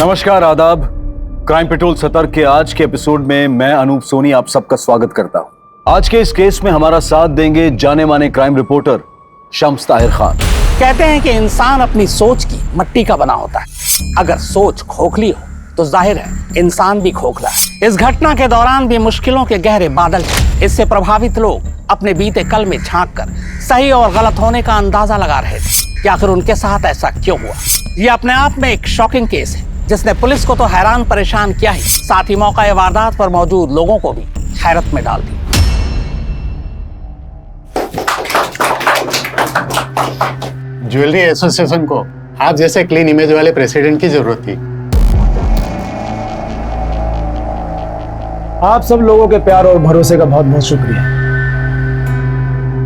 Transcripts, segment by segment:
नमस्कार, आदाब। Crime petrol सतर्क के आज के एपिसोड में मैं अनूप सोनी आप सबका स्वागत करता हूं। आज के इस केस में हमारा साथ देंगे जाने माने क्राइम रिपोर्टर शम्स ताहिर खान। कहते हैं कि इंसान अपनी सोच की मट्टी का बना होता है। अगर सोच खोखली हो तो जाहिर है इंसान भी खोखला है। इस घटना के दौरान भी मुश्किलों के गहरे बादल थे। इससे प्रभावित लोग अपने बीते कल में झांक कर सही और गलत होने का अंदाजा लगा रहे थे कि आखिर उनके साथ ऐसा क्यों हुआ। ये अपने आप में एक शॉकिंग केस है जिसने पुलिस को तो हैरान परेशान किया ही, साथ ही मौका वारदात पर मौजूद लोगों को भी हैरत में डाल दिया। ज्वेलरी एसोसिएशन को आप जैसे क्लीन इमेज वाले प्रेसिडेंट की जरूरत थी। आप सब लोगों के प्यार और भरोसे का बहुत बहुत शुक्रिया।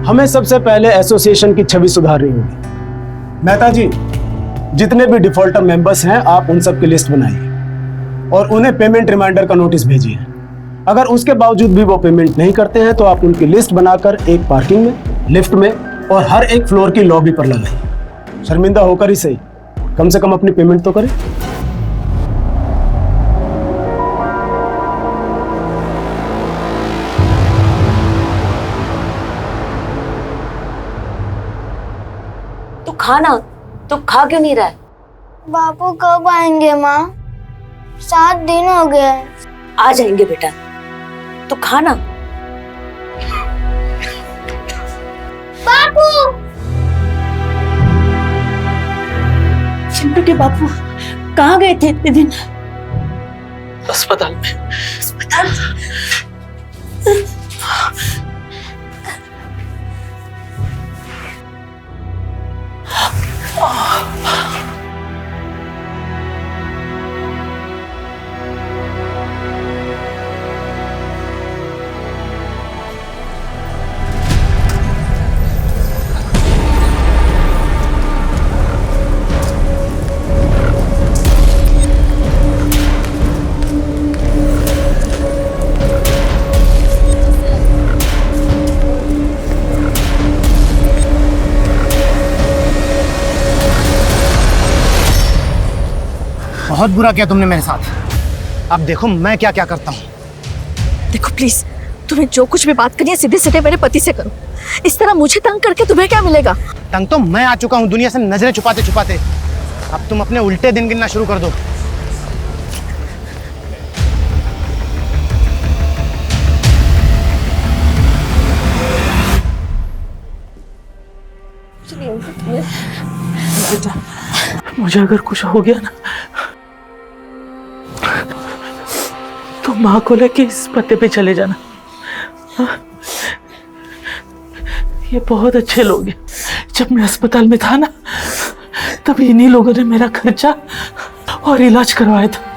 हमें सबसे पहले एसोसिएशन की छवि सुधारनी होगी। मेहता जी, जितने भी डिफॉल्टर मेंबर्स हैं आप उन सब की लिस्ट बनाइए और उन्हें पेमेंट रिमाइंडर का नोटिस भेजिए। अगर उसके बावजूद भी वो पेमेंट नहीं करते हैं तो आप उनकी लिस्ट बनाकर एक पार्किंग में, लिफ्ट में और हर एक फ्लोर की लॉबी पर लगाइए। शर्मिंदा होकर ही सही, कम से कम अपनी पेमेंट तो करें। तू खा क्यों नहीं रहा है? बापू कब आएंगे माँ? 7 दिन हो गए। आ जाएंगे बेटा, तू खा ना। बापू! चिंटू के बापू कहाँ गए थे इतने दिन? अस्पताल में। अस्पताल? बहुत बुरा किया तुमने मेरे साथ। अब देखो मैं क्या क्या करता हूँ। देखो प्लीज, तुम्हें जो कुछ भी बात करनी है सीधे सीधे मेरे पति से करो। इस तरह मुझे तंग करके तुम्हें क्या मिलेगा? तंग तो मैं आ चुका हूँ दुनिया से नजरें छुपाते छुपाते। अब तुम अपने उल्टे दिन गिनना शुरू कर दो। बेटा, मुझे अगर कुछ हो गया ना तो माँ को लेके इस पते पे चले जाना। ये बहुत अच्छे लोग हैं। जब मैं अस्पताल में था ना तब इन्हीं लोगों ने मेरा खर्चा और इलाज करवाया था।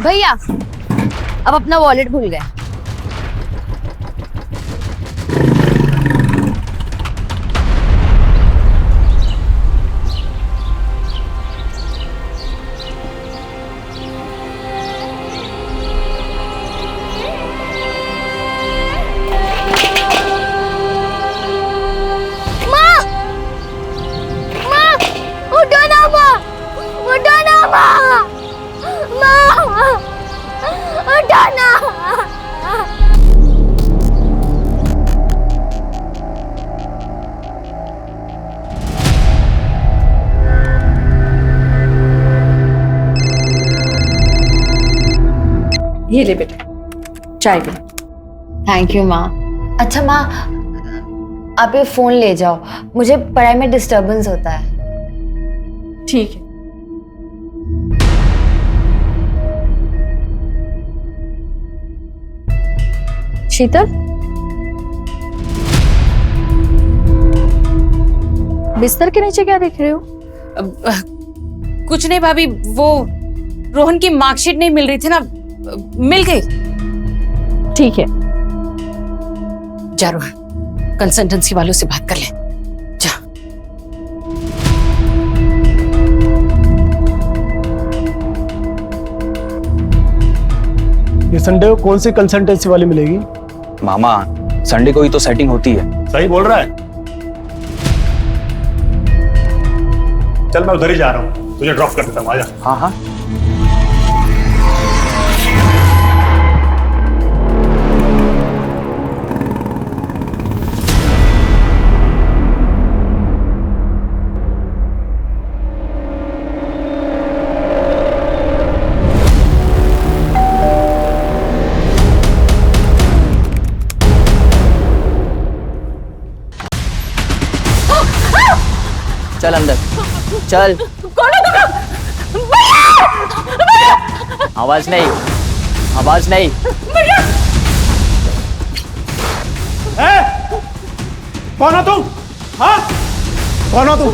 भैया, अब अपना वॉलेट भूल गए। उठो ना माँ! उठो ना माँ! माँ! उठो ना! ये ले बेटा, चाय पी। थैंक यू माँ। अच्छा माँ, आप ये फोन ले जाओ, मुझे पढ़ाई में डिस्टरबेंस होता है। ठीक है। शीतल, बिस्तर के नीचे क्या देख रहे हो? कुछ नहीं भाभी, वो रोहन की मार्कशीट नहीं मिल रही थी ना, मिल गई। ठीक है, जा रोहन, कंसल्टेंसी वालों से बात कर ले। जा। ये संडे को कौन सी कंसल्टेंसी वाली मिलेगी? मामा संडे को ही तो सेटिंग होती है। सही बोल रहा है। चल मैं उधर ही जा रहा हूँ, तुझे ड्रॉप कर देता हूँ, आजा। हाँ हाँ। चल अंदर चल। आवाज नहीं, आवाज नहीं। कौन हो तुम? हाँ? कौन हो तुम?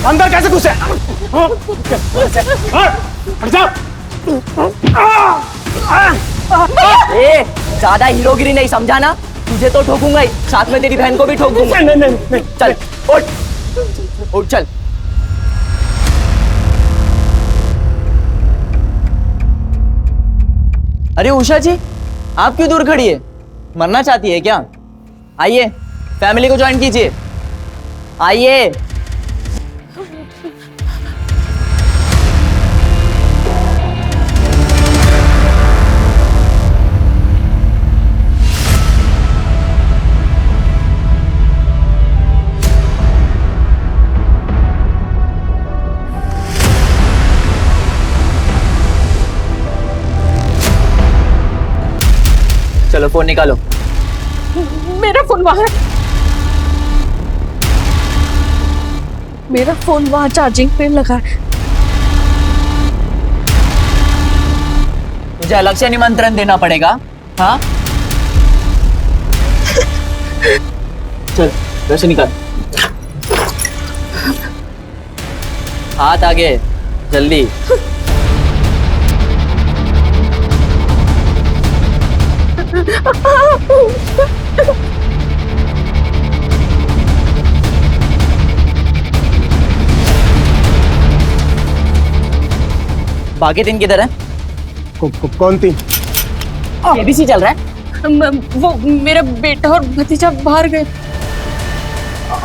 अंदर कैसे घुसे? हट जाओ। ए, ज्यादा हीरोगिरी नहीं समझा ना? तुझे तो ठोकूंगा ही, साथ में तेरी बहन को भी ठोक दूंगा। नहीं। चल उठ, उठ चल। अरे उषा जी, आप क्यों दूर खड़ी है? मरना चाहती है क्या? आइए, फैमिली को ज्वाइन कीजिए। आइए। चलो फोन निकालो। मेरा फोन वहां है। मेरा फोन वहां चार्जिंग पे लगा है। मुझे अलग से निमंत्रण देना पड़ेगा? हाँ चल वैसे निकाल। हाथ आगे, जल्दी। बाकी तीन किधर है? कौन थी? एबीसी चल रहा है। वो मेरा बेटा और भतीजा बाहर गए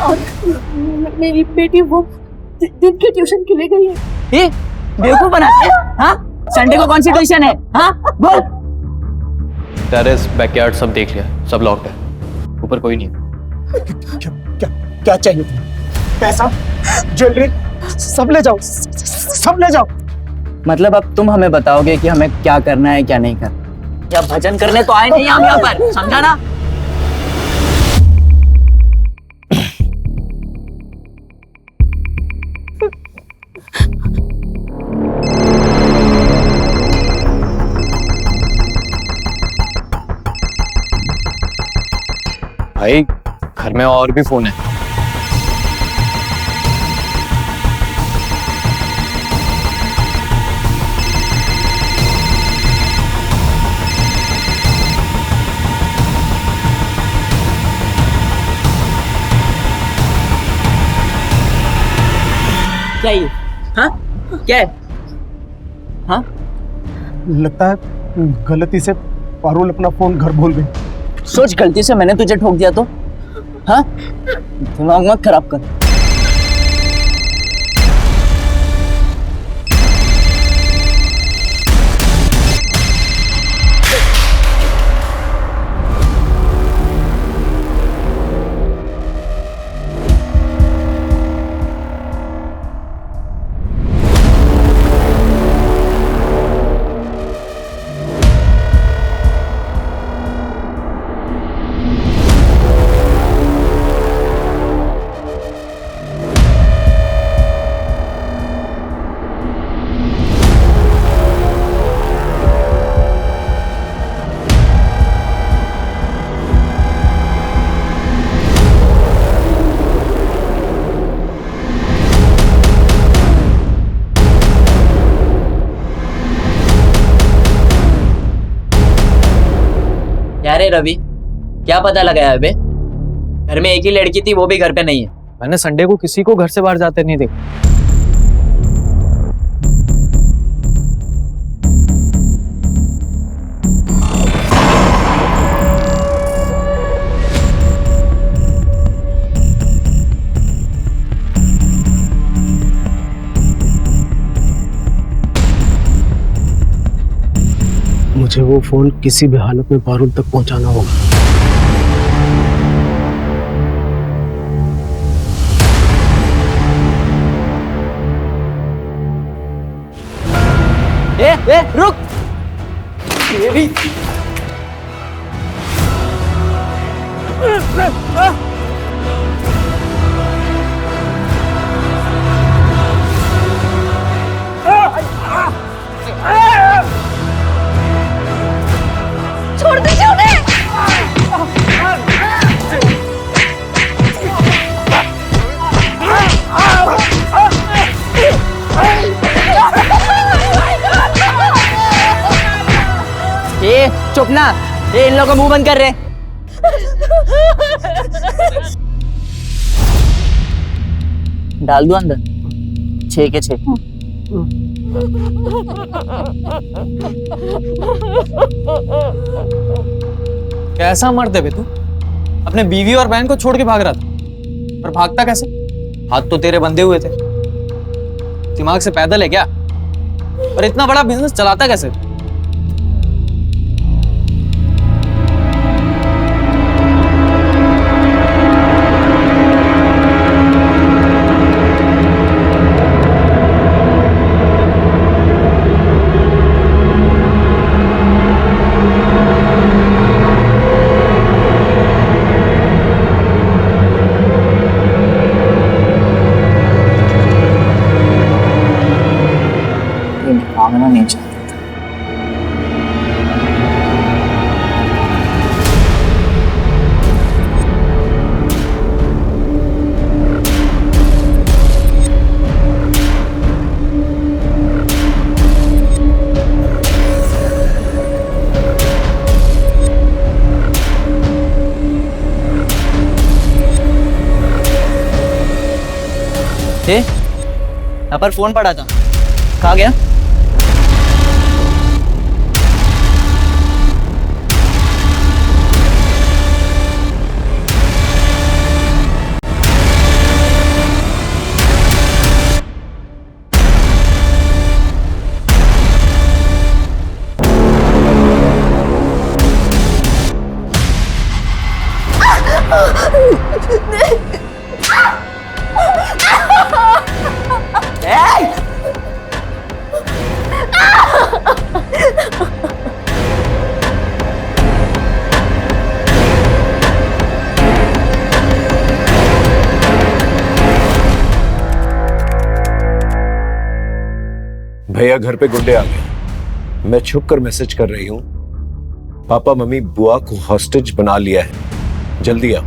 और मेरी बेटी वो दिन के ट्यूशन के लिए गई है। ये बेवकूफ बनाती है? हाँ संडे को कौन सी ट्यूशन है? हाँ बोल। टेरेस बैकयार्ड सब देख लिया, सब लॉक्ड है, ऊपर कोई नहीं है। क्या चाहिए तुम्हें? पैसा, ज्वेलरी, सब ले जाओ, सब ले जाओ। मतलब अब तुम हमें बताओगे कि हमें क्या करना है क्या नहीं करना? या भजन करने तो आए नहीं हम यहाँ पर, समझा ना? भाई घर में और भी फोन है। क्या ये? हाँ क्या है? हाँ लगता है गलती से पारुल अपना फोन घर भूल गई। सोच, गलती से मैंने तुझे ठोक दिया तो? हाँ दिमाग मत खराब कर। क्या रे रवि, क्या पता लगाया बे? घर में एक ही लड़की थी, वो भी घर पे नहीं है। मैंने संडे को किसी को घर से बाहर जाते नहीं देखा। मुझे वो फोन किसी भी हालत में पारुल तक पहुंचाना होगा। ए रुक। छोड़ दीजिए उन्हें। ए चुप ना, ये इन लोगों का मुंह बंद कर रहे। डाल दो अंदर, 6 के 6। कैसा मर्द है बे तू? अपने बीवी और बहन को छोड़ के भाग रहा था, पर भागता कैसे? हाथ तो तेरे बंधे हुए थे। दिमाग से पैदल है क्या? और इतना बड़ा बिजनेस चलाता कैसे? भागना नहीं चाहता। यहाँ पर फोन पड़ा था, कहाँ गया? भैया घर पे गुंडे आ गए। मैं छुप कर मैसेज कर रही हूँ, पापा मम्मी बुआ को हॉस्टेज बना लिया है, जल्दी आओ।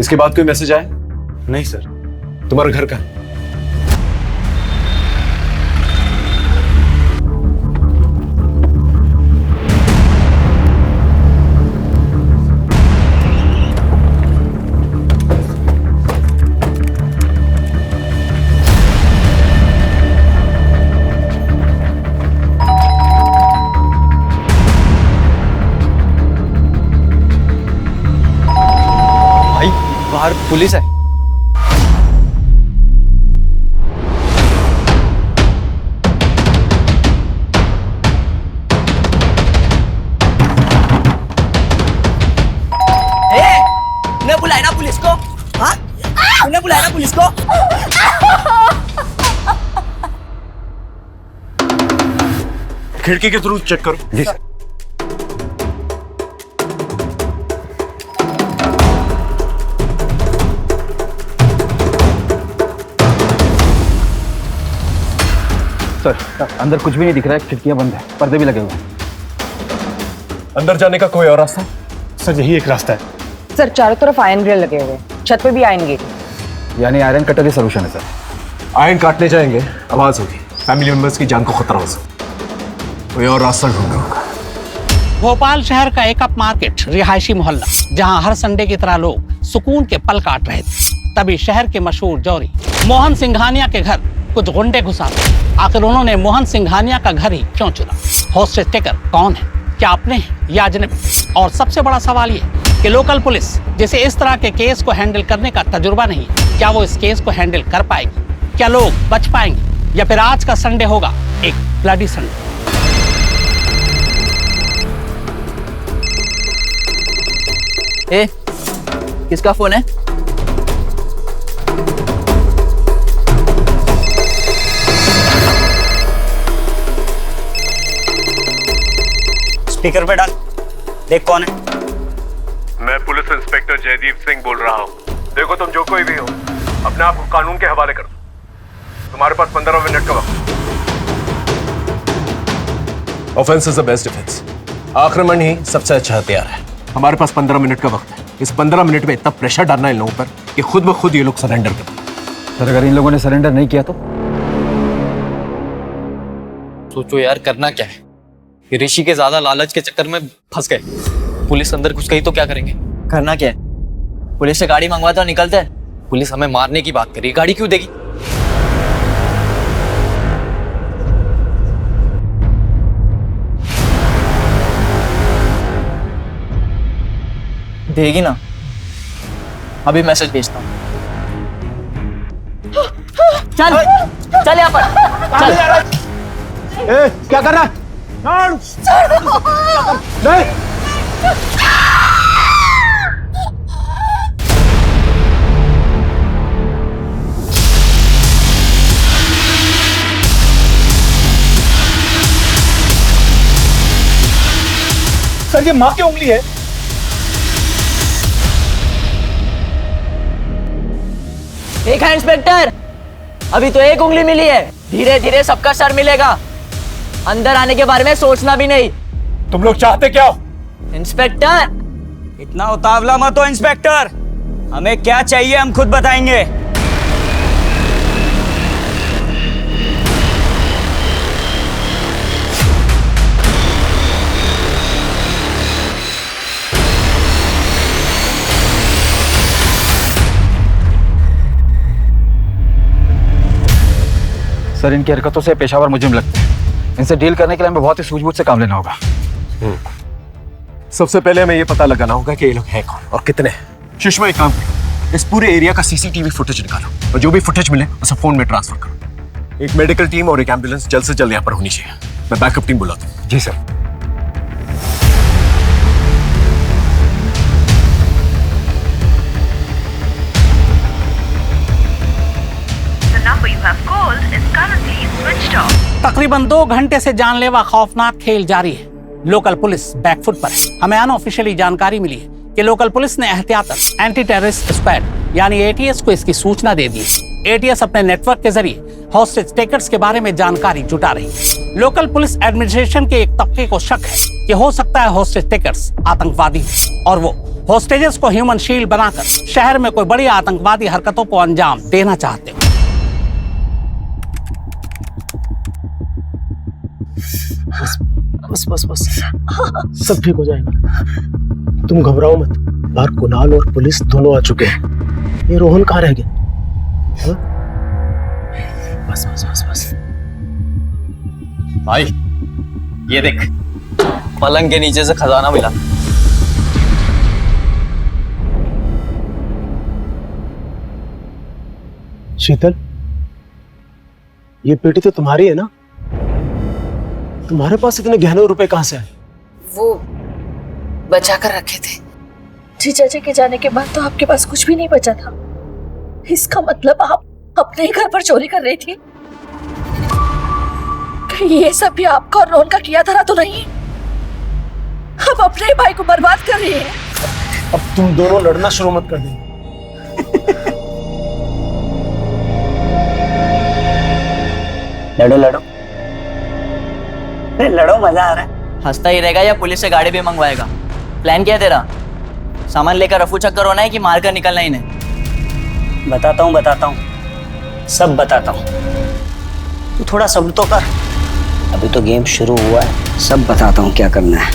इसके बाद कोई मैसेज आया? नहीं सर। तुम्हारा घर कहाँ? बाहर पुलिस है। उन्हें बुलाया ना पुलिस को? हाँ? उन्हें बुलाया ना पुलिस को? खिड़की के थ्रू चेक करो। जी सर। सर अंदर कुछ भी नहीं दिख रहा है, खिड़कियां बंद है, पर्दे भी लगे हुए हैं। अंदर जाने का कोई और रास्ता? सर यही एक रास्ता है। सर चारों तरफ आयरन ग्रिल लगे हुए, छत पे भी आयरन गेट। यानी आयरन कटर ही सोल्यूशन है सर। आयरन काटने जाएंगे, आवाज होगी, फैमिली मेंबर्स की जान को खतरा हो सकता है। कोई और रास्ता ढूंढना होगा। भोपाल शहर का एक अप मार्केट रिहायशी मोहल्ला, जहां हर संडे की तरह लोग सुकून के पल काट रहे थे। तभी शहर के मशहूर जौहरी मोहन सिंघानिया के घर कुछ गुंडे घुसा गए। आखिर उन्होंने मोहन सिंघानिया का घर ही क्यों चुना? हॉस्टेज टेकर कौन है? क्या अपने हैं या अजनबी? और सबसे बड़ा सवाल ये कि लोकल पुलिस, जिसे इस तरह के केस को हैंडल करने का तजुर्बा नहीं है, क्या वो इस केस को हैंडल कर पाएगी? क्या लोग बच पाएंगे या फिर आज का संडे होगा एक ब्लडी संडे? ए, किसका फोन है? स्पीकर पे डाल, देख कौन है। मैं पुलिस इंस्पेक्टर जयदीप सिंह बोल रहा हूँ। देखो तुम जो कोई भी हो, अपने आप को कानून के हवाले कर दो। तुम्हारे पास 15 मिनट का वक्त। Offence is the best defence. आक्रमण ही सबसे अच्छा हथियार है। हमारे पास 15 मिनट का वक्त है। इस 15 मिनट में इतना प्रेशर डालना है इन लोगों पर कि खुद ब खुद ये लोग सरेंडर कर दें। सर, अगर इन लोगों ने सरेंडर नहीं किया तो? सोचो यार, करना क्या है? ये ऋषि के ज्यादा लालच के चक्कर में फंस गए। पुलिस अंदर घुस गई तो क्या करेंगे? करना क्या है? पुलिस से गाड़ी मंगवाते और निकलते हैं। पुलिस हमें मारने की बात करी, गाड़ी क्यों देगी? देगी ना। अभी मैसेज भेजता हूँ। चल चल यहाँ पर चल। क्या कर रहा है? नहीं। सर, ये माँ की उंगली है। एक है इंस्पेक्टर, अभी तो एक उंगली मिली है, धीरे धीरे सबका सर मिलेगा। अंदर आने के बारे में सोचना भी नहीं। तुम लोग चाहते क्या हो? इंस्पेक्टर, इतना उतावला मत हो इंस्पेक्टर। हमें क्या चाहिए हम खुद बताएंगे। सर, इनकी हरकतों से पेशावर मुजरिम लगते हैं। इनसे डील करने के लिए हमें बहुत ही सूझबूझ से काम लेना होगा। सबसे पहले हमें ये पता लगाना होगा कि ये लोग हैं कौन और कितने हैं। सुषमा, एक काम करो, इस पूरे एरिया का सीसीटीवी फुटेज निकालो और जो भी फुटेज मिले उसे फोन में ट्रांसफर करो। एक मेडिकल टीम और एक एम्बुलेंस जल्द से जल्द यहाँ पर होनी चाहिए। मैं बैकअप टीम बुलाता हूँ। जी सर। तकरीबन 2 घंटे से जानलेवा खौफनाक खेल जारी है। लोकल पुलिस बैकफुट पर है। हमें अनऑफिशियली जानकारी मिली है कि लोकल पुलिस ने एहतियातन एंटी टेररिस्ट स्क्वाड यानी एटीएस को इसकी सूचना दे दी है। एटीएस अपने नेटवर्क के जरिए हॉस्टेज टेकर्स के बारे में जानकारी जुटा रही है। लोकल पुलिस एडमिनिस्ट्रेशन के एक तबके को शक है कि हो सकता है हॉस्टेज टेकर्स आतंकवादी हो और वो हॉस्टेजेस को ह्यूमन शील्ड बनाकर शहर में कोई बड़ी आतंकवादी हरकतों को अंजाम देना चाहते हो। बस बस बस, सब ठीक हो जाएगा। तुम घबराओ मत। बाहर कुणाल और पुलिस दोनों आ चुके हैं। ये रोहन कहाँ रह गया? हाँ? बस बस बस बस। भाई, ये देख, पलंग के नीचे से खजाना मिला। शीतल, ये पेटी तो तुम्हारी है ना? तुम्हारे पास इतने गहने रुपए कहाँ से आए? वो बचा कर रखे थे। जीजा जी के जाने के बाद तो आपके पास कुछ भी नहीं बचा था। इसका मतलब आप अपने ही घर पर चोरी कर रही थी? कहीं ये सब भी आपका और रोहन का किया धरा तो नहीं? अब अपने ही भाई को बर्बाद कर रही है। अब तुम दोनों लड़ना शुरू मत कर देंगे। लड़ो लड़ो, लड़ो, मजा आ रहा है। हंसता ही रहेगा या पुलिस से गाड़ी भी मंगवाएगा? प्लान क्या है तेरा? सामान लेकर रफू चक्कर होना है कि मार कर निकलना ही नहीं? बताता हूँ, सब बताता हूँ। तू थोड़ा सब्र तो कर, अभी तो गेम शुरू हुआ है। सब बताता हूँ क्या करना है।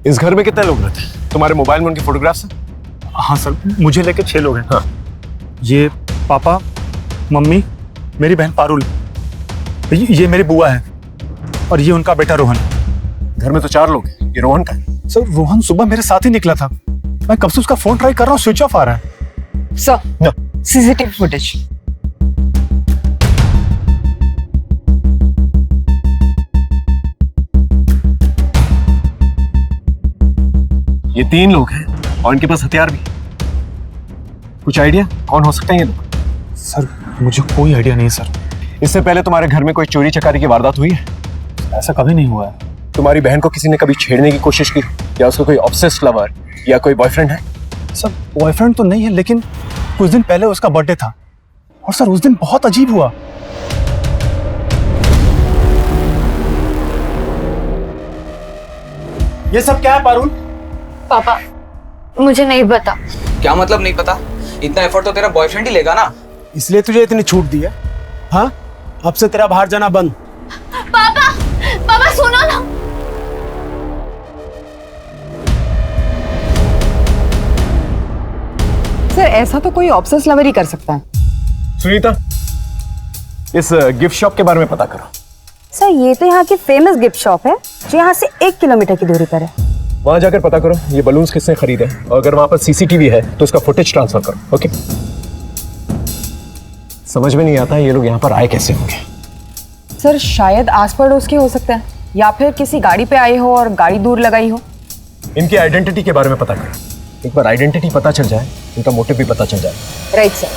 इस घर में कितने लोग रहते हैं? तुम्हारे मोबाइल में उनके फोटोग्राफ्स हैं? हाँ सर, मुझे लेके 6 लोग हैं। हाँ। ये पापा, मम्मी, मेरी बहन पारुल, ये मेरी बुआ है और ये उनका बेटा रोहन। घर में तो 4 लोग हैं। ये रोहन का है? सर रोहन सुबह मेरे साथ ही निकला था, मैं कब से उसका फोन ट्राई कर रहा हूँ, स्विच ऑफ आ रहा है। Sir CCTV footage. ये 3 लोग हैं और इनके पास हथियार भी। कुछ आइडिया कौन हो सकते हैं ये लोग? सर मुझे कोई आइडिया नहीं सर। इससे पहले तुम्हारे घर में कोई चोरी चकारी की वारदात हुई है? ऐसा कभी नहीं हुआ है। तुम्हारी बहन को किसी ने कभी छेड़ने की कोशिश की, या उसका कोई ऑब्सेस्ड लवर या कोई बॉयफ्रेंड है? सर बॉयफ्रेंड तो नहीं है, लेकिन कुछ दिन पहले उसका बर्थडे था और सर उस दिन बहुत अजीब हुआ। ये सब क्या है पारुल? पापा मुझे नहीं पता। क्या मतलब नहीं पता? इतना एफर्ट तो तेरा बॉयफ्रेंड ही लेगा ना। इसलिए तुझे इतनी छूट दी है? हाँ, अब से तेरा बाहर जाना बंद। पापा, पापा सुनो ना। सर ऐसा तो कोई ऑब्सेस लवर ही कर सकता है। सुनीता, इस गिफ्ट शॉप के बारे में पता करो। सर ये तो यहाँ की फेमस गिफ्ट शॉप है जो यहाँ से 1 किलोमीटर की दूरी पर है। वहां जाकर पता करो ये बलून्स किसने खरीदे, और अगर वहां पर सीसीटीवी है तो उसका फुटेज ट्रांसफर करो। ओके? समझ में नहीं आता ये लोग यहाँ पर आए कैसे होंगे। सर शायद आस पड़ोस के हो सकते हैं, या फिर किसी गाड़ी पे आए हो और गाड़ी दूर लगाई हो। इनकी आइडेंटिटी के बारे में पता करो। एक बार आइडेंटिटी पता चल जाए, इनका मोटिव भी पता चल जाए। Right sir.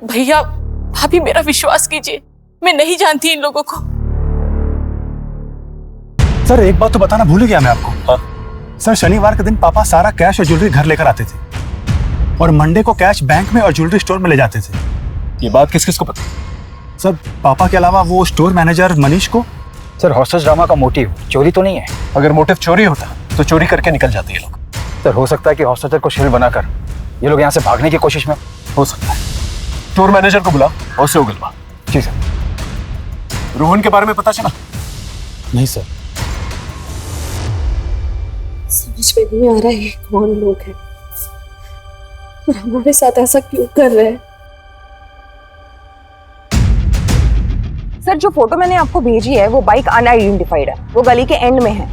भैया आप ही मेरा विश्वास कीजिए, मैं नहीं जानती इन लोगों को। सर एक बात तो बताना भूल गया मैं आपको। हाँ? सर शनिवार के दिन पापा सारा कैश और ज्वेलरी घर लेकर आते थे और मंडे को कैश बैंक में और ज्वेलरी स्टोर में ले जाते थे। ये बात किस किस को पता? सर पापा के अलावा वो स्टोर मैनेजर मनीष को। सर हॉस्टेज ड्रामा का मोटिव चोरी तो नहीं है? अगर मोटिव चोरी होता तो चोरी करके निकल जाते ये लोग। सर हो सकता है कि हॉस्टेजर को शील्ड बनाकर ये लोग यहाँ से भागने की कोशिश में। हो सकता है। स्टोर मैनेजर को बुला और उसे उगलवा। जी सर। रोहन के बारे में पता चला? नहीं सर। समझ में नहीं आ रहा है कौन लोग हैं और हमारे साथ ऐसा क्यों कर रहे हैं। सर जो फोटो मैंने आपको भेजी है वो बाइक अनआइडेंटिफाइड है, वो गली के एंड में है।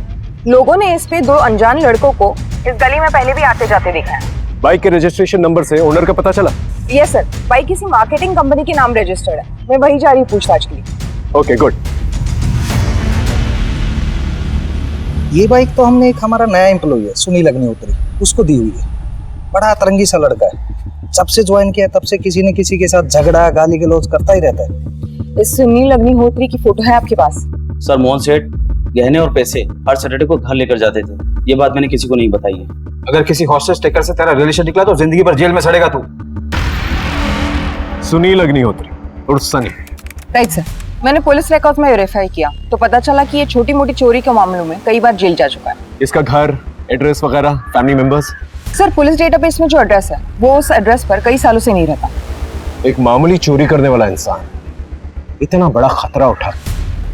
लोगों ने इस पे 2 अनजान लड़कों को इस गली में पहले भी आते जाते देखा है। बाइक के रजिस्ट्रेशन नंबर से ओनर का पता चला? यस सर, बाइक किसी मार्केटिंग कंपनी के नाम रजिस्टर्ड है। मैं वही जा रही हूँ पूछताछ के लिए। Okay good. ये बाइक तो हमने एक हमारा नया एम्प्लॉय है सुनील अग्निहोत्री, उसको दी हुई है। बड़ा अतरंगी सा लड़का है, जब से ज्वाइन किया तब से किसी न किसी के साथ झगड़ा गाली गलौज करता ही रहता है। इस सुनील अग्निहोत्री की फोटो है आपके पास? सर मोहन सेठ गहने और पैसे हर सैटरडे को घर लेकर जाते थे, ये बात मैंने किसी को नहीं बताई है। अगर किसी हॉस्टेज टेकर से तेरा रिलेशन निकला तो जिंदगी भर जेल में सड़ेगा तू। सुनील अग्निहोत्री और सनी। राइट सर, मैंने पुलिस रिकॉर्ड में वेरीफाई किया तो पता चला कि ये छोटी मोटी चोरी के मामलों में कई बार जेल जा चुका है। इसका घर, एड्रेस वगैरह, family members? Sir police database में जो एड्रेस है वो उस एड्रेस पर कई सालों से नहीं रहता। एक मामूली चोरी करने वाला इंसान इतना बड़ा खतरा उठा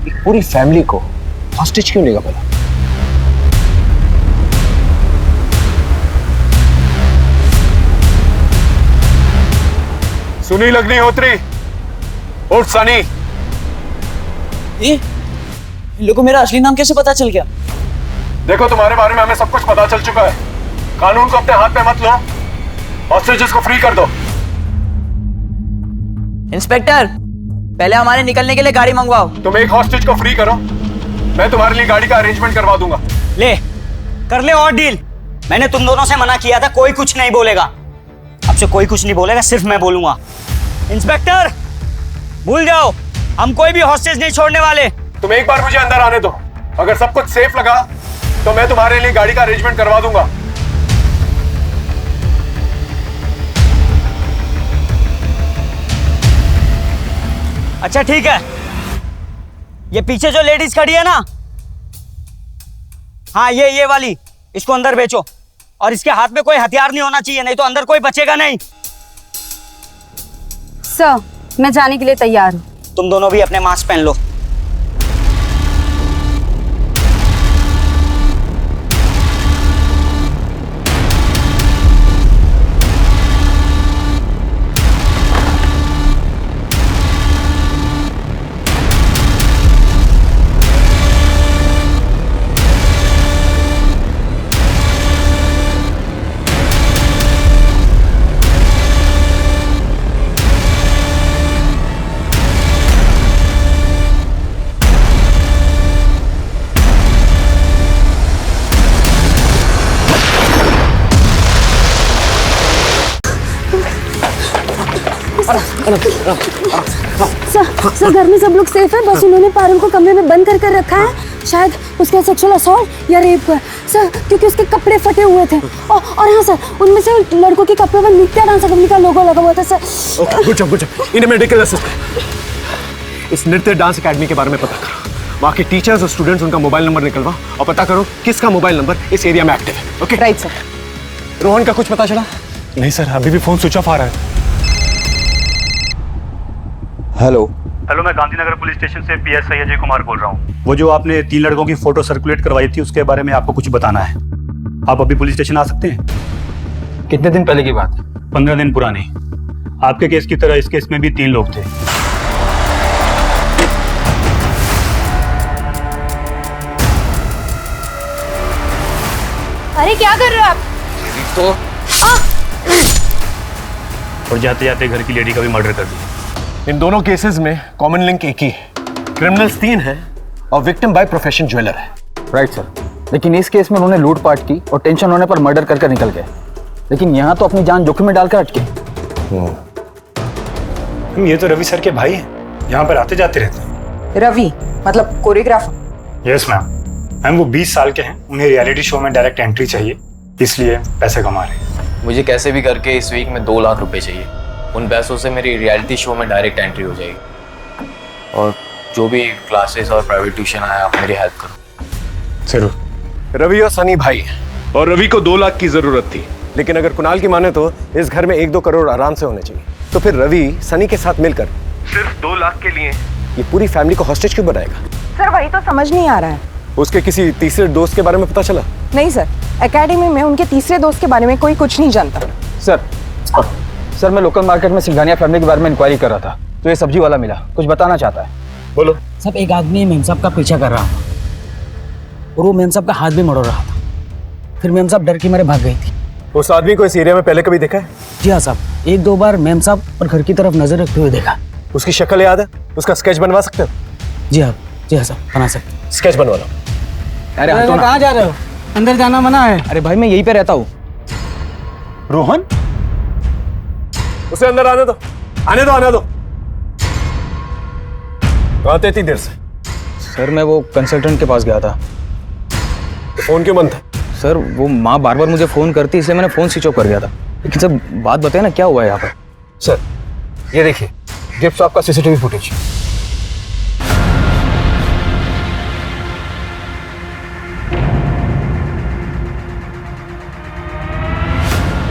एक पूरी फैमिली को हॉस्टेज क्यों लेगा भला? सुनील अग्निहोत्री और सनी। इन लोगों को मेरा असली नाम कैसे पता चल गया? देखो तुम्हारे बारे में हमें सब कुछ पता चल चुका है। कानून को अपने हाथ में मत लो, हॉस्टेजेस को फ्री कर दो। इंस्पेक्टर पहले हमारे निकलने के लिए गाड़ी मंगवाओ। तुम एक हॉस्टेज को फ्री करो, मैं तुम्हारे लिए गाड़ी का अरेंजमेंट करवा दूंगा। ले कर ले और डील। मैंने तुम दोनों से मना किया था, कोई कुछ नहीं बोलेगा। अब से कोई कुछ नहीं बोलेगा, सिर्फ मैं बोलूंगा। इंस्पेक्टर भूल जाओ, हम कोई भी हॉस्टेज नहीं छोड़ने वाले। तुम एक बार मुझे अंदर आने दो, अगर सब कुछ सेफ लगा तो मैं तुम्हारे लिए गाड़ी का अरेंजमेंट करवा दूंगा। अच्छा ठीक है, ये पीछे जो लेडीज खड़ी है ना, हाँ ये वाली, इसको अंदर बेचो और इसके हाथ में कोई हथियार नहीं होना चाहिए, नहीं तो अंदर कोई बचेगा नहीं। सर मैं जाने के लिए तैयार हूँ। तुम दोनों भी अपने मास्क पहन लो। सर घर में सब लोग सेफ है, बस उन्होंने पारुल को कमरे में बंद कर रखा है। शायद उसका सेक्सुअल असॉल्ट या रेप हुआ सर, क्योंकि उसके कपड़े फटे हुए थे। और हाँ सर, उनमें से लड़कों के कपड़े पर नित्या डांस अकेडमी का लोगो लगा हुआ था सर। Okay, good job. इन्हें मेडिकल असिस्टेंट। इस नृत्य डांस एकेडमी के बारे में पता करो, वहाँ के टीचर्स और स्टूडेंट्स, उनका मोबाइल नंबर निकलवा और पता करो किसका मोबाइल नंबर इस एरिया में एक्टिव है। Okay right sir. रोहन का कुछ पता चला? नहीं सर, अभी भी फोन स्विच ऑफ आ रहा है। हेलो हेलो, मैं गांधीनगर पुलिस स्टेशन से पीएसआई अजय कुमार बोल रहा हूँ। वो जो आपने 3 लड़कों की फोटो सर्कुलेट करवाई थी, उसके बारे में आपको कुछ बताना है। आप अभी पुलिस स्टेशन आ सकते हैं? कितने दिन पहले की बात है? 15 दिन पुरानी। आपके केस की तरह इस केस में भी 3 लोग थे। अरे क्या कर रहे हो आप? तो और जाते जाते घर की लेडी का भी मर्डर कर दिया। इन दोनों केसेस में कॉमन लिंक एक ही है, क्रिमिनल्स 3 हैं और विक्टिम बाय प्रोफेशन ज्वेलर है। राइट सर, लेकिन इस केस में उन्होंने लूटपाट की और टेंशन होने पर मर्डर करके निकल गए, लेकिन यहाँ तो अपनी जान जोखिम में डालकर अटके। ये तो रवि सर के भाई हैं, यहाँ पर आते जाते रहते हैं। रवि मतलब कोरियोग्राफर? यस मैम, वो 20 साल के हैं, उन्हें रियलिटी शो में डायरेक्ट एंट्री चाहिए, इसलिए पैसे कमा रहे हैं। मुझे कैसे भी करके इस वीक में 2 लाख रुपए चाहिए। उन पैसों से मेरी रियलिटी शो में डायरेक्ट एंट्री हो जाएगी, और जो भी क्लासेस और प्राइवेट ट्यूशन आया, आप मेरी हेल्प करो। जरूर। रवि और सनी भाई हैं, और रवि को 2 लाख की जरूरत थी, लेकिन अगर कुणाल की माने तो इस घर में 1-2 करोड़ आराम से होने चाहिए। तो फिर रवि सनी के साथ मिलकर सिर्फ 2 लाख के लिए ये पूरी फैमिली को हॉस्टेज क्यों बनाएगा? सर वही तो समझ नहीं आ रहा है। उसके किसी तीसरे दोस्त के बारे में पता चला? नहीं सर, एकेडमी में उनके तीसरे दोस्त के बारे में कोई कुछ नहीं जानता। सर मैं लोकल मार्केट में सिंघानिया फैमिली के बारे में इंक्वायरी कर रहा था, तो ये सब्जी वाला मिला, कुछ बताना चाहता है। बोलो। सब एक आदमी मेम साहब का पीछा कर रहा था और वो मेम साहब का हाथ भी मरोड़ रहा था। फिर मेम साहब डर के मारे भाग गई थी। उस आदमी को इस एरिया में पहले कभी देखा है? जी हाँ साहब, 1-2 बार मेम साहब और घर की तरफ नजर रखते हुए देखा। उसकी शक्ल याद है? उसका स्केच बनवा सकते हो? जी हाँ साहब, बना सकते। स्केच बनवा लो। अरे कहाँ जा रहे हो? अंदर जाना मना है। अरे भाई मैं यहीं पे रहता हूँ। रोहन, उसे अंदर आने दो, आने दो। कहाँ थे इतनी देर से? सर मैं वो कंसल्टेंट के पास गया था। तो फोन क्यों बंद था? सर वो माँ बार बार मुझे फोन करती, इसलिए मैंने फोन स्विच ऑफ कर गया था। लेकिन सर बात बताए ना, क्या हुआ है यहाँ पर? सर ये देखिए, गिफ्ट शॉप का सीसीटीवी फुटेज।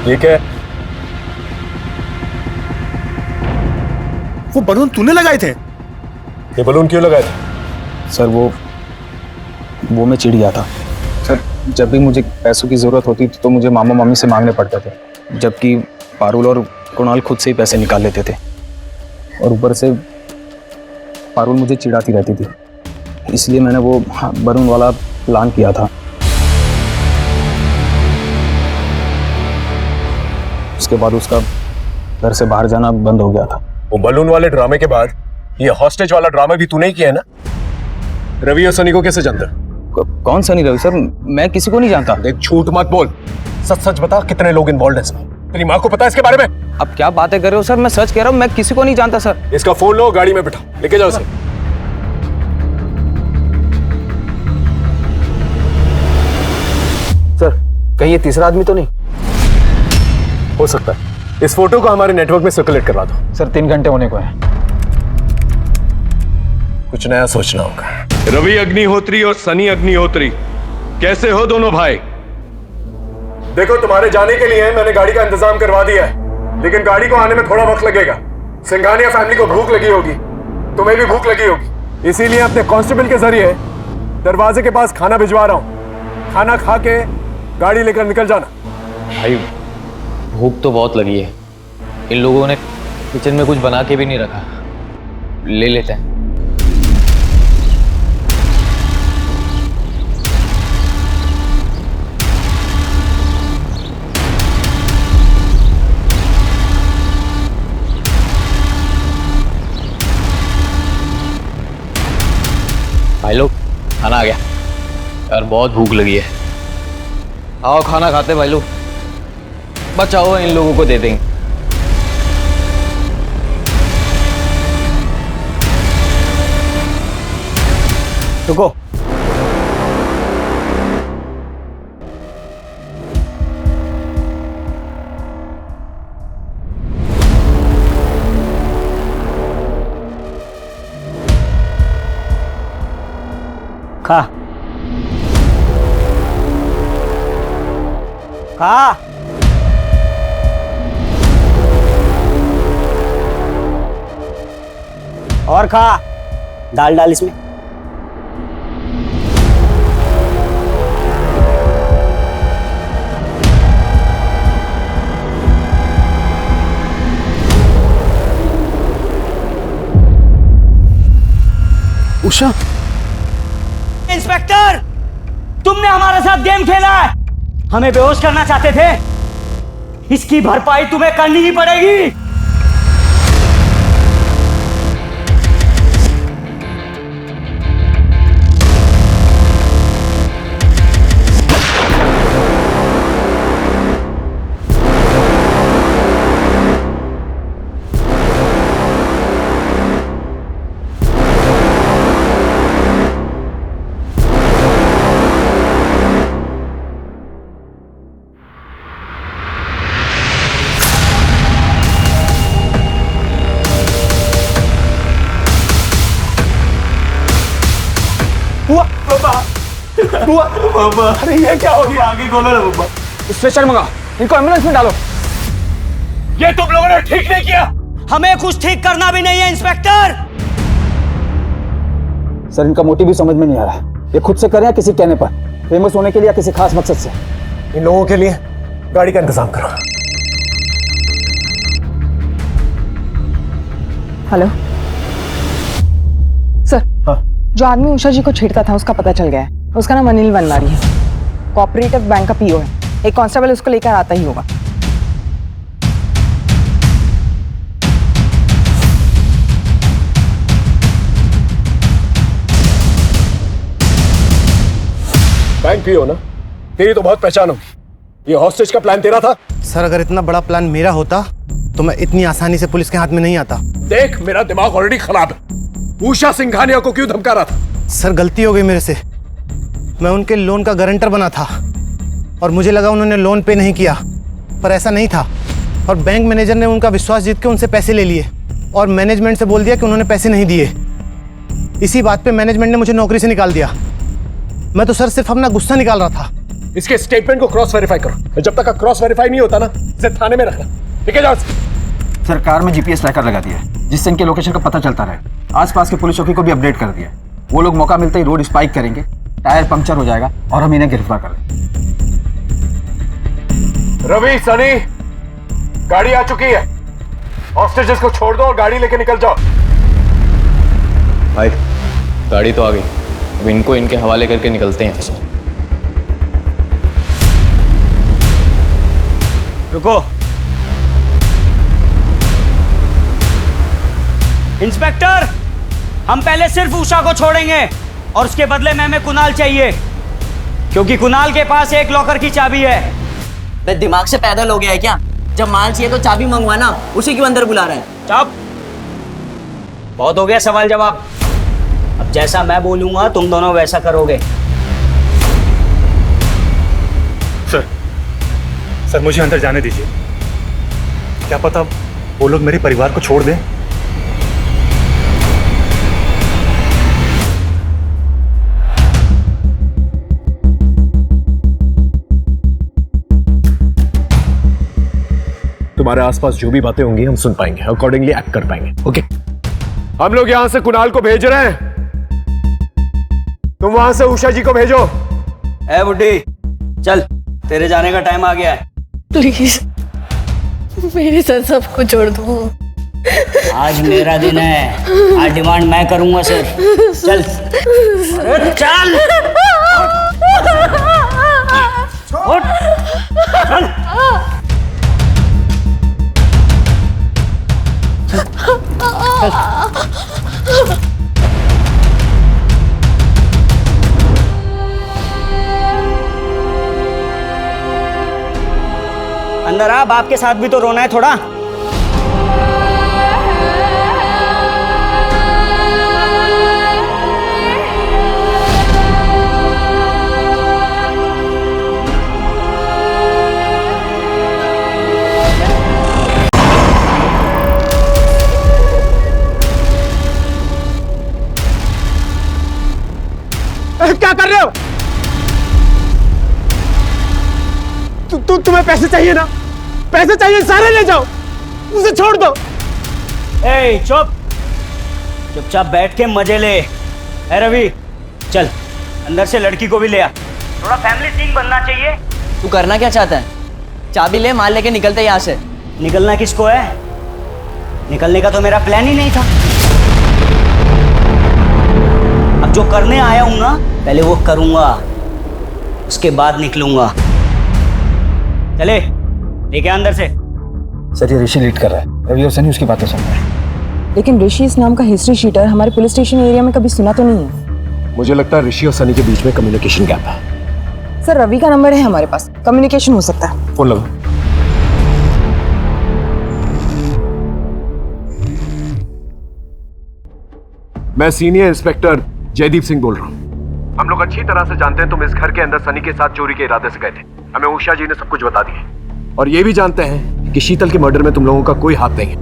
ये क्या है? वो बलून तूने लगाए थे? ये बलून क्यों लगाए थे? सर वो मैं चिढ़ गया था। सर जब भी मुझे पैसों की ज़रूरत होती थी तो मुझे मामा मामी से मांगने पड़ते थे, जबकि पारुल और कुणाल खुद से ही पैसे निकाल लेते थे। और ऊपर से पारुल मुझे चिढ़ाती रहती थी, इसलिए मैंने वो बलून वाला प्लान किया था। उसके बाद उसका घर से बाहर जाना बंद हो गया था। वो बलून वाले ड्रामे के बाद ये हॉस्टेज वाला ड्रामा भी तूने ही किया है ना? रवि और सनी को कैसे जानता? कौन सनी रवि? सर मैं किसी को नहीं जानता। देख झूठ मत बोल, सच बता, कितने लोग इन्वॉल्व हैं इसमें? तेरी माँ को पता है इसके बारे में? अब क्या बातें कर रहे हो सर? मैं सच कह रहा हूँ, मैं किसी को नहीं जानता सर। इसका फोन लो, गाड़ी में बिठा, लेके जाओ इसे। सर कहीं ये तीसरा आदमी तो नहीं हो सकता है? इस फोटो को हमारे नेटवर्क में सर्कुलेट करवा दो। सर 3 घंटे होने को है। कुछ नया सोचना होगा। रवि अग्निहोत्री और सनी अग्निहोत्री, कैसे हो दोनों भाई? देखो तुम्हारे जाने के लिए मैंने गाड़ी का इंतजाम करवा दिया है, लेकिन गाड़ी को आने में थोड़ा वक्त लगेगा। सिंघानिया फैमिली को भूख लगी होगी, तुम्हें भी भूख लगी होगी, इसीलिए अपने कांस्टेबल के जरिए दरवाजे के पास खाना भिजवा रहा हूँ। खाना खा के गाड़ी लेकर निकल जाना। भाई भूख तो बहुत लगी है, इन लोगों ने किचन में कुछ बना के भी नहीं रखा, ले लेते हैं। भाई लोग खाना आ गया यार, बहुत भूख लगी है। आओ खाना खाते भाई लोग, बचाओ इन लोगों को दे देंगे। रुको। खा खा। और खा। दाल डाल इसमें। उषा। इंस्पेक्टर, तुमने हमारे साथ गेम खेला है, हमें बेहोश करना चाहते थे, इसकी भरपाई तुम्हें करनी ही पड़ेगी। बुआ, बुआ, अरे ये क्या हो गया? आगे खोलो ना बुआ। स्ट्रेचर मंगाओ, इनको एम्बुलेंस में डालो। ये तुम लोगों ने ठीक नहीं किया। हमें कुछ ठीक करना भी नहीं है इंस्पेक्टर। सर इनका मोटिव भी समझ में नहीं आ रहा। ये खुद से कर रहे हैं किसी कहने पर, फेमस होने के लिए या किसी खास मकसद से? इन लोगों के लिए गाड़ी का इंतजाम करो। Hello sir. जो आदमी उषा जी को छेड़ता था उसका पता चल गया है। उसका नाम अनिल वनवारी है, कोऑपरेटिव बैंक का पीओ है। एक कांस्टेबल उसको लेकर आता ही होगा। बैंक पीओ ना? तेरी तो बहुत पहचान होगी। ये हॉस्टेज का प्लान तेरा था? सर अगर इतना बड़ा प्लान मेरा होता तो मैं इतनी आसानी से पुलिस के हाथ में नहीं आता। देख, मेरा दिमाग ऑलरेडी खराब है। उषा सिंघानिया को क्यों धमका रहा था? सर गलती हो गई मेरे से। मैं उनके लोन का गारंटर बना था और मुझे लगा उन्होंने लोन पे नहीं किया, पर ऐसा नहीं था। और बैंक मैनेजर ने उनका विश्वास जीत के उनसे पैसे ले लिए और मैनेजमेंट से बोल दिया कि उन्होंने पैसे नहीं दिए। इसी बात पे मैनेजमेंट ने मुझे नौकरी से निकाल दिया। मैं तो सर सिर्फ अपना गुस्सा निकाल रहा था। इसके स्टेटमेंट को क्रॉस वेरीफाई करो। जब तक का क्रॉस वेरीफाई नहीं होता ना, इसे थाने में रखना। ठीक है? जाओ। सर कार में जीपीएस ट्रैकर लगा दिया है जिससे इनके लोकेशन का पता चलता रहे। आसपास के पुलिस चौकी को भी अपडेट कर दिया। वो लोग मौका मिलते ही रोड स्पाइक करेंगे, टायर पंक्चर हो जाएगा और हम इन्हें गिरफ्तार कर लेंगे। रवि, सनी, गाड़ी आ चुकी है। हॉस्टेजेस को छोड़ दो और गाड़ी लेके निकल जाओ। भाई गाड़ी तो आ गई, अब इनको इनके हवाले करके निकलते हैं। रुको। इंस्पेक्टर, हम पहले सिर्फ उषा को छोड़ेंगे और उसके बदले में हमें कुणाल चाहिए, क्योंकि कुणाल के पास एक लॉकर की चाबी है। बे दिमाग से पैदल हो गया है क्या? जब माल चाहिए तो चाबी मंगवाना, उसी क्यों अंदर बुला रहा है? चुप। बहुत हो गया सवाल जवाब। अब जैसा मैं बोलूंगा तुम दोनों वैसा करोगे। सर मुझे अंदर जाने दीजिए। क्या पता वो लोग मेरे परिवार को छोड़ दें। तुम्हारे आसपास जो भी बातें होंगी हम सुन पाएंगे, अकॉर्डिंगली एक्ट कर पाएंगे। ओके? हम लोग यहां से कुणाल को भेज रहे हैं, तुम वहां से उषा जी को भेजो। ए बुड्ढी, चल, तेरे जाने का टाइम आ गया है। प्लीज मेरे साथ सबको छोड़ दो। आज मेरा दिन है, आज डिमांड मैं करूंगा सर। चल। अरे चल। उठ। चल। अंदर आ, बाप के साथ भी तो रोना है थोड़ा। तुम्हें पैसे चाहिए ना? पैसे चाहिए, सारे ले जाओ, उसे छोड़ दो। ए चुपचाप बैठ के मजे ले। ए रवि, चल अंदर से लड़की को भी ले आ। थोड़ा फैमिली सीन बनना चाहिए। तू करना क्या चाहता है? चाबी ले, माल लेके निकलते यहाँ से। निकलना किसको है? निकलने का तो मेरा प्लान ही नहीं था। अब जो करने आया हूं ना, पहले वो करूंगा, उसके बाद निकलूंगा। चले, लेके अंदर से। सर, ये ऋषि लीड कर रहा है, रवि और सनी उसकी बातें सुन रहे हैं। लेकिन ऋषि इस नाम का हिस्ट्री शीटर हमारे पुलिस स्टेशन एरिया में कभी सुना तो नहीं है। मुझे लगता है ऋषि और सनी के बीच में कम्युनिकेशन गैप है। सर, रवि का नंबर है हमारे पास, कम्युनिकेशन हो सकता है। फोन लगाओ। मैं सीनियर इंस्पेक्टर जयदीप सिंह बोल रहा हूँ। हम लोग अच्छी तरह से जानते हैं तुम इस घर के अंदर सनी के साथ चोरी के इरादे से गए थे। हमें उषा जी ने सब कुछ बता दिया और ये भी जानते हैं कि शीतल के मर्डर में तुम लोगों का कोई हाथ नहीं है।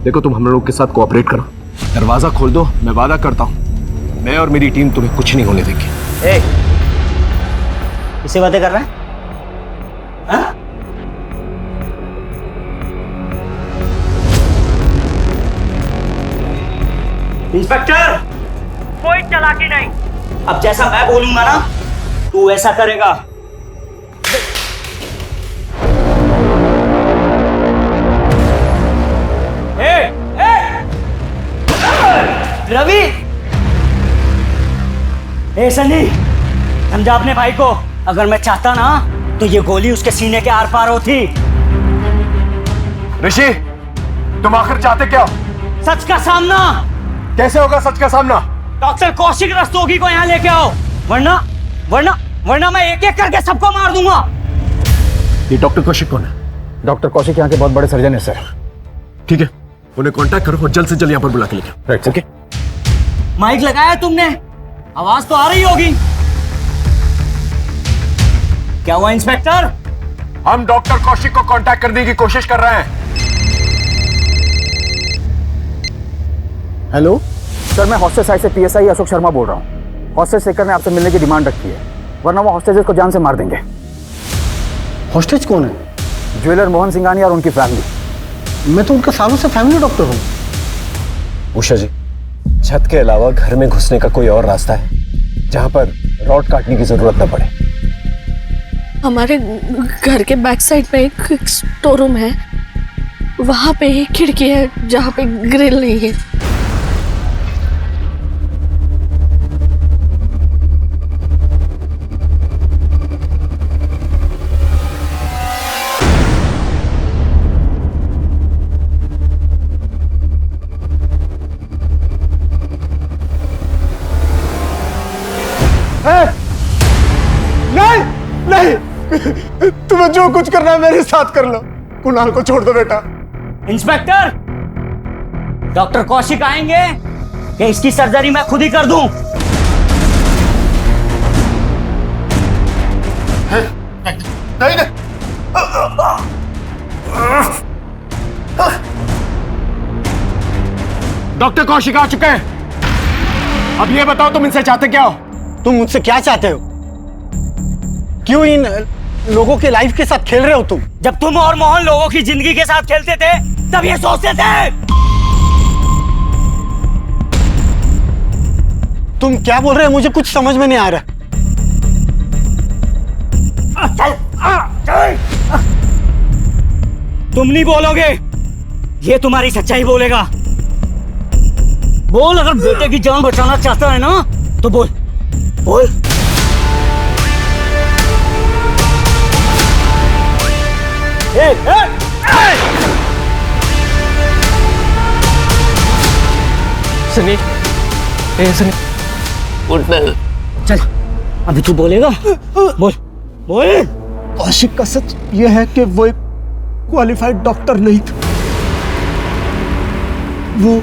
देखो, तुम हम लोगों के साथ कोऑपरेट करो, दरवाजा खोल दो। मैं वादा करता हूँ मैं और मेरी टीम तुम्हें कुछ नहीं होने देगी। ए, किससे बातें कर रहा है? हाँ? इंस्पेक्टर, कोई चालाकी नहीं। अब जैसा मैं बोलूंगा ना, तू ऐसा करेगा। रवि! ए सनी, समझा अपने भाई को। अगर मैं चाहता ना तो ये गोली उसके सीने के आर पार होती। ऋषि, तुम आखिर चाहते क्या? सच का सामना। कैसे होगा सच का सामना? डॉक्टर कौशिक रस्तोगी को यहाँ लेके आओ, वरना वरना वरना मैं एक एक करके सबको मार दूंगा। ये डॉक्टर कौशिक कौन है? डॉक्टर कौशिक यहाँ के बहुत बड़े सर्जन है सर। ठीक है, उन्हें कांटेक्ट करो और जल्द से जल्द यहाँ पर बुला के लेके आओ। Right, okay. माइक लगाया तुमने? आवाज तो आ रही होगी। क्या हुआ इंस्पेक्टर? हम डॉक्टर कौशिक को कांटेक्ट करने की कोशिश कर रहे हैं। हेलो सर, मैं हॉस्टेज साइड से पीएसआई अशोक शर्मा बोल रहा हूँ। हॉस्टेज शेखर ने आपसे मिलने की डिमांड रखी है, वरना वो हॉस्टेजेस को जान से मार देंगे। हॉस्टेज कौन है? ज्वेलर मोहन सिंघानिया और उनकी फैमिली। मैं तो उनका सालों से फैमिली डॉक्टर हूँ। उषा जी, छत के अलावा घर में घुसने का कोई और रास्ता है जहां पर रॉड काटने की जरूरत न पड़े? हमारे घर के बैक साइड में एक स्टोर रूम है, वहां पे एक खिड़की है जहां पे ग्रिल नहीं है। नहीं नहीं, तुम्हें जो कुछ करना है मेरे साथ कर लो। कुणाल को छोड़ दो बेटा। इंस्पेक्टर, डॉक्टर कौशिक आएंगे कि इसकी सर्जरी मैं खुद ही कर दूं? नहीं नहीं, डॉक्टर कौशिक आ चुके हैं। अब ये बताओ, तुम इनसे चाहते क्या हो? तुम मुझसे क्या चाहते हो? क्यों इन लोगों के लाइफ के साथ खेल रहे हो तुम? जब तुम और मोहन लोगों की जिंदगी के साथ खेलते थे तब ये सोचते थे। तुम क्या बोल रहे हो? मुझे कुछ समझ में नहीं आ रहा। तुम नहीं बोलोगे, ये तुम्हारी सच्चाई बोलेगा। बोल, अगर बेटे की जान बचाना चाहता है ना तो बोल बोल। सनी, सनी, उठना। चल, अभी तू बोलेगा। बोल बोल। कौशिक का सच यह है कि वो एक क्वालिफाइड डॉक्टर नहीं था।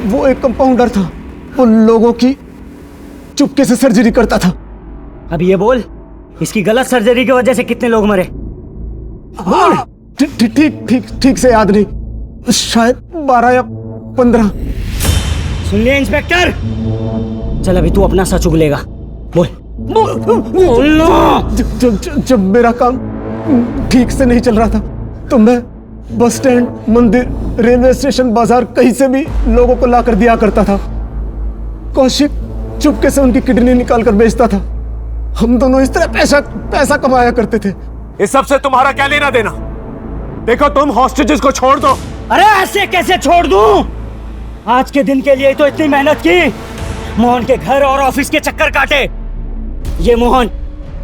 वो एक कंपाउंडर था। वो लोगों की चुपके से सर्जरी करता था। अब ये बोल, इसकी गलत सर्जरी की वजह से कितने लोग मरे? ठीक से याद नहीं, शायद 12 या 15। सुन लिया इंस्पेक्टर? चल अभी तू अपना सच उगलेगा। बोल बोल ना। जब मेरा काम ठीक से नहीं चल रहा था तो मैं बस स्टैंड, मंदिर, रेलवे स्टेशन, बाजार कहीं से भी लोगों को लाकर दिया करता था। कौशिक चुपके से उनकी किडनी निकाल कर बेचता था। हम दोनों इस तरह पैसा कमाया करते थे। इस सब से तुम्हारा क्या लेना देना? देखो तुम हॉस्टेजेस को छोड़ दो। अरे ऐसे कैसे छोड़ दूं? आज के दिन के लिए तो इतनी मेहनत की, मोहन के घर और ऑफिस के चक्कर काटे। ये मोहन,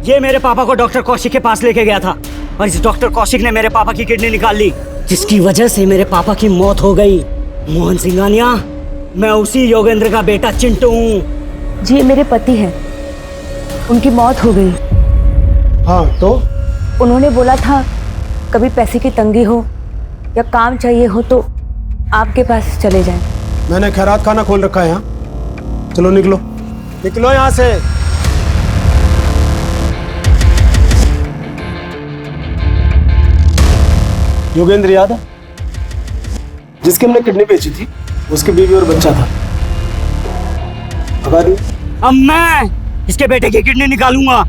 ये मेरे पापा को डॉक्टर कौशिक के पास लेके गया था और इस डॉक्टर कौशिक ने मेरे पापा की किडनी निकाल ली, जिसकी वजह से मेरे पापा की मौत हो गई। मोहन सिंघानिया, मैं उसी योगेंद्र का बेटा चिंटू हूँ। जी, मेरे पति हैं, उनकी मौत हो गई। हाँ तो उन्होंने बोला था कभी पैसे की तंगी हो या काम चाहिए हो तो आपके पास चले जाएं। मैंने खैरात खाना खोल रखा है यहाँ। चलो निकलो, निकलो यहाँ से। योगेंद्र याद है, जिसकी हमने किडनी बेची थी, उसकी बीवी और बच्चा था। भगा दिया। अब मैं इसके बेटे की किडनी निकालूंगा।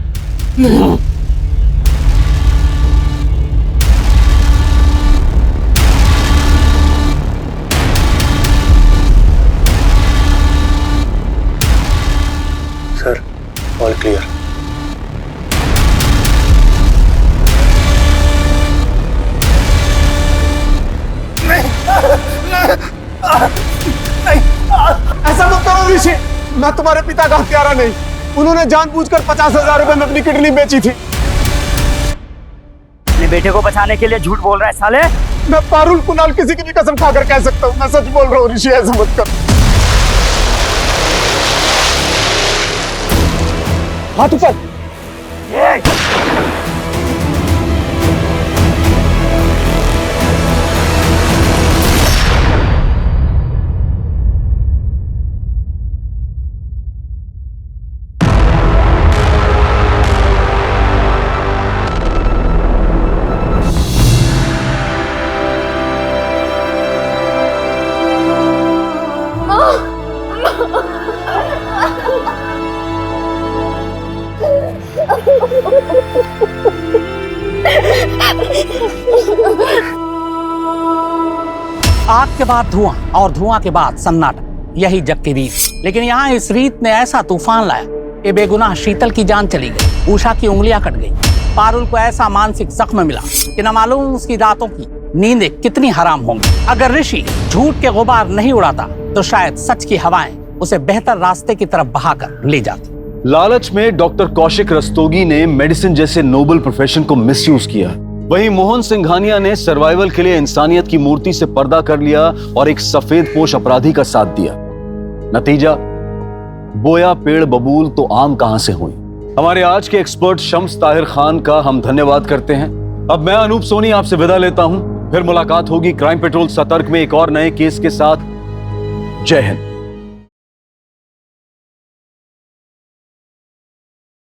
Sir, all clear. ऐसा मत करो ऋषि, मैं तुम्हारे पिता का हत्यारा नहीं। उन्होंने जानबूझकर 50,000 रुपए में अपनी किडनी बेची थी। अपने बेटे को बचाने के लिए झूठ बोल रहा है साले। मैं पारुल कुणाल किसी की भी कसम खाकर कह सकता हूँ, मैं सच बोल रहा हूँ ऋषि, ऐसा मत कर। हाथ ऊपर। आग के बाद धुआं और धुआं के बाद सन्नाटा, यही जग की रीत। लेकिन यहाँ इस रीत ने ऐसा तूफान लाया कि बेगुनाह शीतल की जान चली गई, उषा की उंगलियां कट गई, पारुल को ऐसा मानसिक जख्म मिला कि न मालूम उसकी रातों की नींदें कितनी हराम होंगी। अगर ऋषि झूठ के गुबार नहीं उड़ाता तो शायद सच की हवाएं उसे बेहतर रास्ते की तरफ बहाकर ले जाती। लालच में डॉक्टर कौशिक रस्तोगी ने मेडिसिन जैसे नोबल प्रोफेशन को मिसयूज किया। वहीं मोहन सिंघानिया ने सर्वाइवल के लिए इंसानियत की मूर्ति से पर्दा कर लिया और एक सफेद पोश अपराधी का साथ दिया। नतीजा, बोया पेड़ बबूल तो आम कहां से हुई। हमारे आज के एक्सपर्ट शम्स ताहिर खान का हम धन्यवाद करते हैं। अब मैं अनूप सोनी आपसे विदा लेता हूं, फिर मुलाकात होगी क्राइम पेट्रोल सतर्क में एक और नए केस के साथ। जय हिंद।